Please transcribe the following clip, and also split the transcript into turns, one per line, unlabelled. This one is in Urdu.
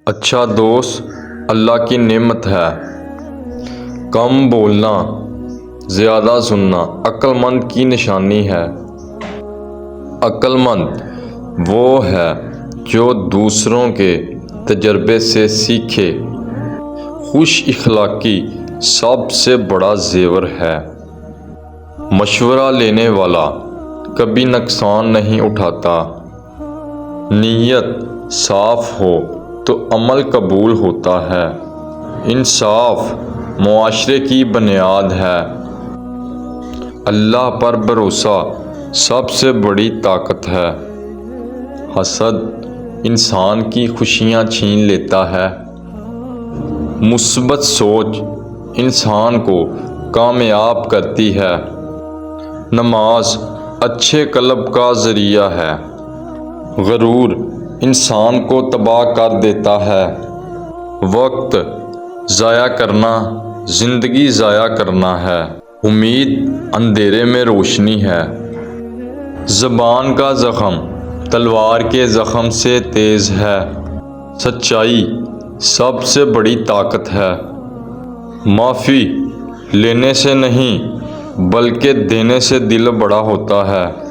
اچھا دوست اللہ کی نعمت ہے۔ کم بولنا، زیادہ سننا عقل مند کی نشانی ہے۔ عقل مند وہ ہے جو دوسروں کے تجربے سے سیکھے۔ خوش اخلاقی سب سے بڑا زیور ہے۔ مشورہ لینے والا کبھی نقصان نہیں اٹھاتا۔ نیت صاف ہو تو عمل قبول ہوتا ہے۔ انصاف معاشرے کی بنیاد ہے۔ اللہ پر بھروسہ سب سے بڑی طاقت ہے۔ حسد انسان کی خوشیاں چھین لیتا ہے۔ مثبت سوچ انسان کو کامیاب کرتی ہے۔ نماز اچھے قلب کا ذریعہ ہے۔ غرور انسان کو تباہ کر دیتا ہے۔ وقت ضائع کرنا زندگی ضائع کرنا ہے۔ امید اندھیرے میں روشنی ہے۔ زبان کا زخم تلوار کے زخم سے تیز ہے۔ سچائی سب سے بڑی طاقت ہے۔ معافی لینے سے نہیں بلکہ دینے سے دل بڑا ہوتا ہے۔